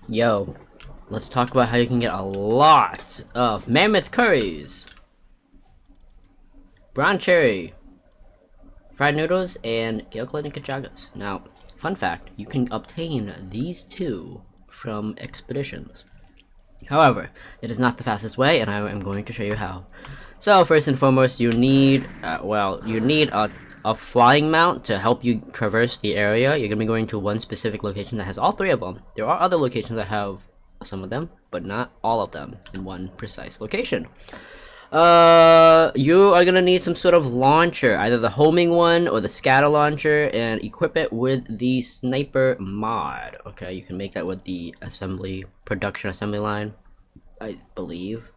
Yo, let's talk about how you can get a lot of mammoth curries, brown cherry, fried noodles, and galeclaw nikajagas. Now, fun fact, you can obtain these two from expeditions. However, it is not the fastest way, and I am going to show you how. So first and foremost, you need, a flying mount to help you traverse the area. You're going to be going to one specific location that has all three of them. There are other locations that have some of them, but not all of them in one precise location. You are gonna need some sort of launcher, either the homing one or the scatter launcher, and equip it with the sniper mod. Okay, you can make that with the production assembly line, I believe.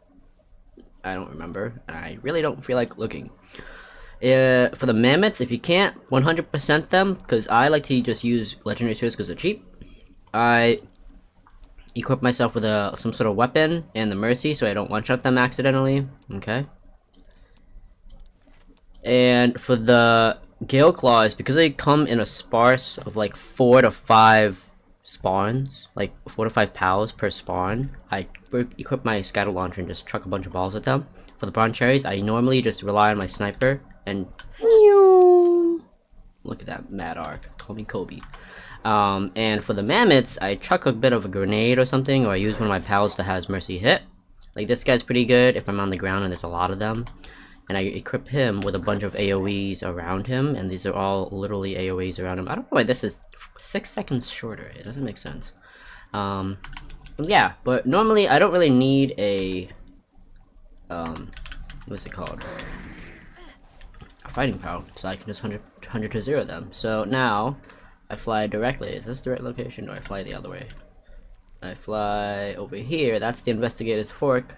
I don't remember, and I really don't feel like looking. For the mammoths, if you can't 100% them, because I like to just use legendary spears because they're cheap, I equip myself with some sort of weapon and the mercy so I don't one-shot them accidentally. Okay. And for the galeclaws, because they come in a sparse of like 4 to 5 spawns, like 4 to 5 pals per spawn, I equip my scatter launcher and just chuck a bunch of balls at them. For the broncherries, I normally just rely on my sniper and look at that mad arc. Call me Kobe. And for the mammoths, I chuck a bit of a grenade or something, or I use one of my pals that has mercy hit. Like this guy's pretty good if I'm on the ground and there's a lot of them. And I equip him with a bunch of AoEs around him, and these are all literally AoEs around him. I don't know why this is 6 seconds shorter. It doesn't make sense. Yeah, but normally I don't really need a what's it called? A fighting power, so I can just 100 to 0 them. So now I fly directly. Is this the right location, or I fly the other way? I fly over here. That's the investigator's fork.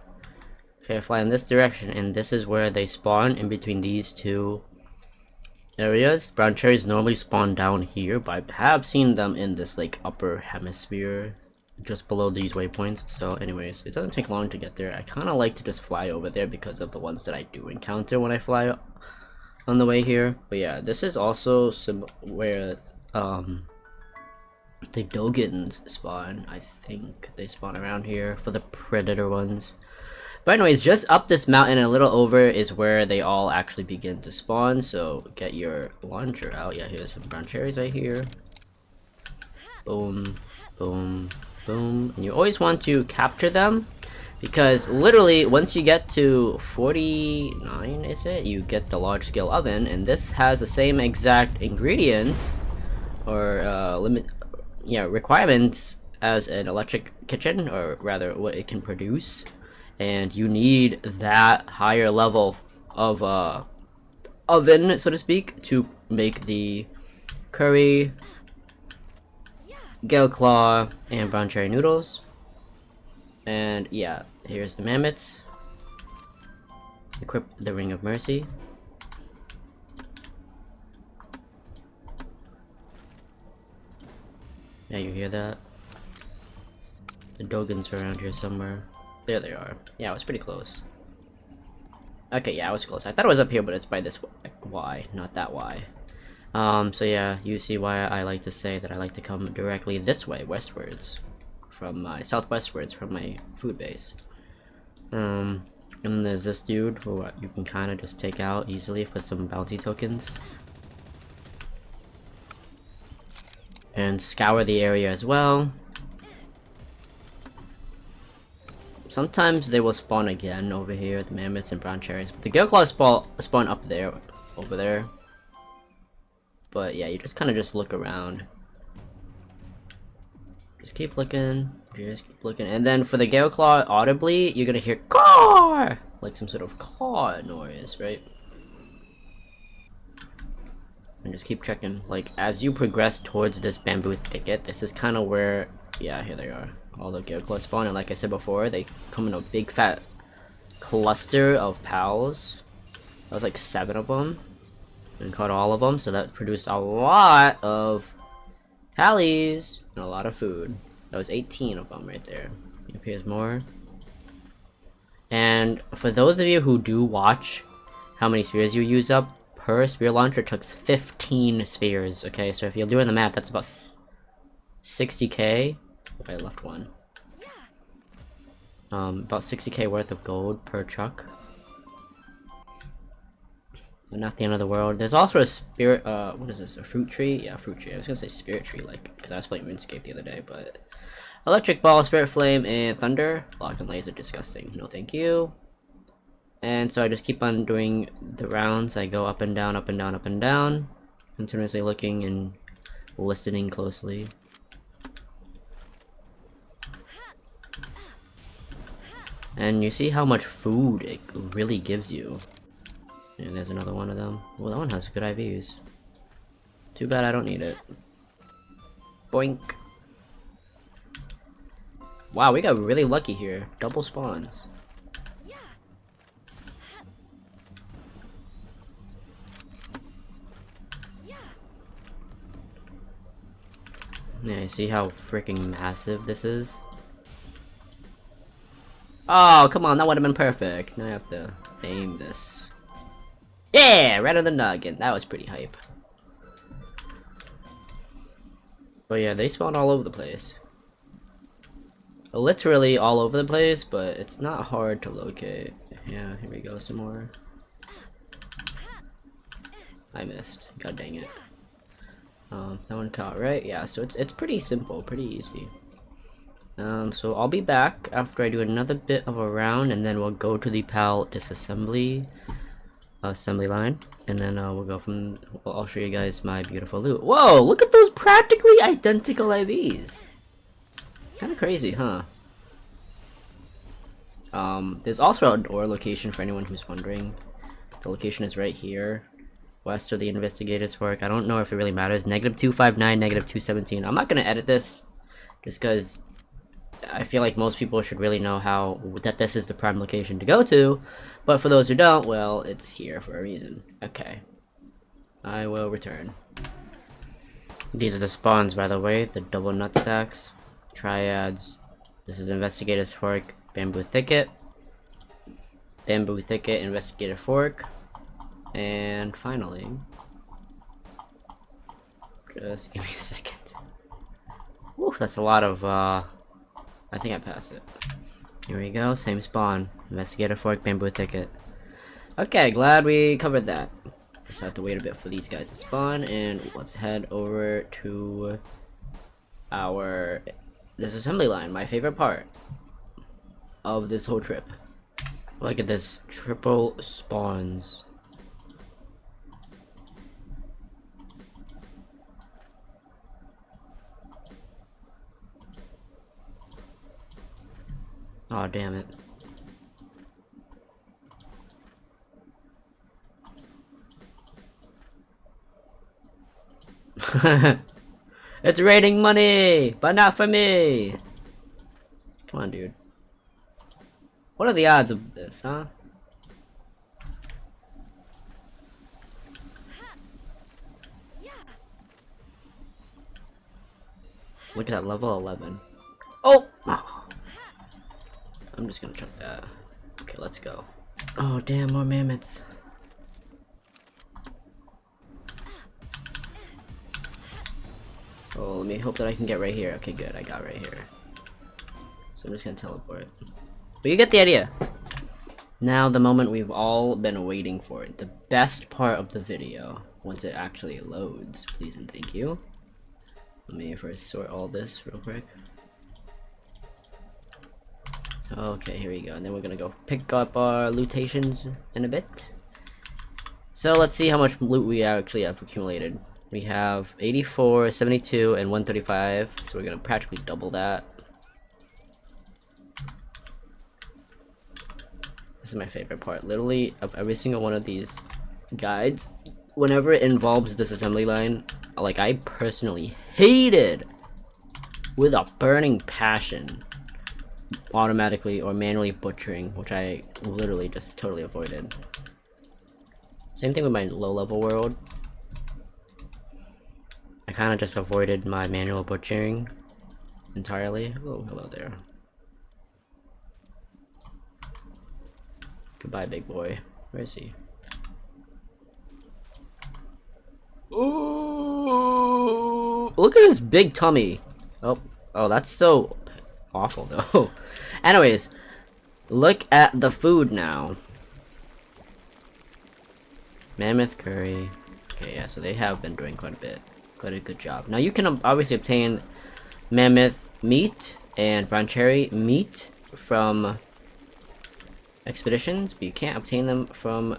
Okay, I fly in this direction, and this is where they spawn, in between these two areas. Brown cherries normally spawn down here, but I have seen them in this like upper hemisphere, just below these waypoints. So anyways, it doesn't take long to get there. I kind of like to just fly over there because of the ones that I do encounter when I fly on the way here. But yeah, this is also where the Dogons spawn. I think they spawn around here for the predator ones. But anyways, just up this mountain and a little over is where they all actually begin to spawn. So get your launcher out. Yeah, here's some brown cherries right here. Boom, boom, boom. And you always want to capture them, because literally once you get to 49, is it? You get the large scale oven, and this has the same exact ingredients or requirements as an electric kitchen, or rather what it can produce. And you need that higher level of oven, so to speak, to make the curry, galeclaw, and brown cherry noodles. And yeah, here's the mammoths. Equip the ring of mercy. Yeah, you hear that? The Dogons are around here somewhere. There they are. Yeah, I was pretty close. Okay, yeah, I was close. I thought it was up here, but it's by this Y, not that Y. So yeah, you see why I like to say that I like to come directly this way, westwards. From my southwestwards, from my food base. And then there's this dude who you can kind of just take out easily for some bounty tokens. And scour the area as well. Sometimes they will spawn again over here, the mammoths and brown cherries. But the galeclaws spawn up there, over there. But yeah, you just kind of just look around. Just keep looking, and then for the galeclaw, audibly, you're gonna hear caw, like some sort of caw noise, right? And just keep checking. Like as you progress towards this bamboo thicket, this is kind of where, yeah, here they are. All the galeclaws spawn, and like I said before, they come in a big fat cluster of pals. That was like 7 of them, and caught all of them, so that produced a lot of pallies and a lot of food. That was 18 of them right there. It appears more. And for those of you who do watch how many spheres you use up per spear launcher, it took 15 spheres. Okay, so if you're doing the math, that's about 60k. I left one. About 60k worth of gold per truck. Not the end of the world. There's also a spirit, what is this, a fruit tree? Yeah, fruit tree. I was gonna say spirit tree, like, because I was playing RuneScape the other day, but... Electric ball, spirit flame, and thunder. Lock and laser, disgusting. No thank you. And so I just keep on doing the rounds. I go up and down, up and down, up and down. Continuously looking and listening closely. And you see how much food it really gives you. And there's another one of them. Well, that one has good IVs. Too bad I don't need it. Boink. Wow, we got really lucky here. Double spawns. Yeah, you see how freaking massive this is? Oh, come on, that would have been perfect. Now I have to aim this. Yeah, right on the nugget. That was pretty hype. But yeah, they spawn all over the place. Literally all over the place, but it's not hard to locate. Yeah, here we go, some more. I missed. God dang it. That one caught, right? Yeah, so it's pretty simple, pretty easy. So I'll be back after I do another bit of a round, and then we'll go to the PAL disassembly assembly line, and then we'll go from. Well, I'll show you guys my beautiful loot. Whoa! Look at those practically identical IVs. Kind of crazy, huh? There's also an ore location for anyone who's wondering. The location is right here, west of the investigators' work. I don't know if it really matters. -259, -217. I'm not gonna edit this, just because I feel like most people should really know that this is the prime location to go to. But for those who don't, well, it's here for a reason. Okay, I will return. These are the spawns, by the way. The double nut sacks, triads. This is investigator's fork, bamboo thicket, investigator fork, and finally, just give me a second. Woo, that's a lot of I think I passed it. Here we go, same spawn. Investigator fork, bamboo thicket. Okay, glad we covered that. Just have to wait a bit for these guys to spawn, and let's head over to our disassembly line, my favorite part of this whole trip. Look at this, triple spawns. Oh, damn it. It's raining money, but not for me. Come on, dude. What are the odds of this, huh? Look at that, level 11. Oh! I'm just gonna chuck that. Okay, let's go. Oh, damn, more mammoths. Oh, let me hope that I can get right here. Okay, good, I got right here. So I'm just gonna teleport. But you get the idea. Now, the moment we've all been waiting for. The best part of the video. Once it actually loads. Please and thank you. Let me first sort all this real quick. Okay, here we go. And then we're gonna go pick up our lootations in a bit. So let's see how much loot we actually have accumulated. We have 84, 72, and 135. So we're gonna practically double that. This is my favorite part. Literally, of every single one of these guides, whenever it involves this assembly line, like I personally hated with a burning passion automatically or manually butchering, which I literally just totally avoided. Same thing with my low level world. I kind of just avoided my manual butchering entirely. Oh, hello there. Goodbye, big boy. Where is he? Ooh! Look at his big tummy. Oh, that's so awful though. Anyways, Look at the food now. Mammoth curry. Okay, yeah, so they have been doing quite a good job. Now you can obviously obtain mammoth meat and broncherry meat from expeditions, but you can't obtain them from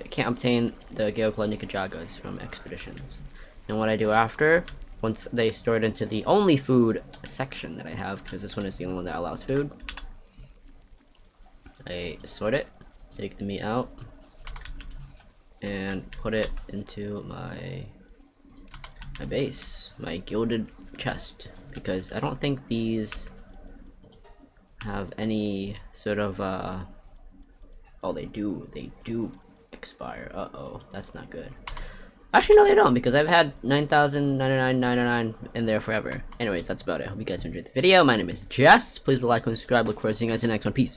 can't obtain the galeclaw nikajagas from expeditions. And what I do after, once they store it into the only food section that I have, because this one is the only one that allows food, I sort it, take the meat out, and put it into my base, my gilded chest, because I don't think these have any sort of oh, they do expire. Uh-oh, that's not good. Actually, no, they don't, because I've had 9,099 in there forever. Anyways, that's about it. I hope you guys enjoyed the video. My name is Jess. Please like and subscribe. Look forward to seeing you guys in the next one. Peace.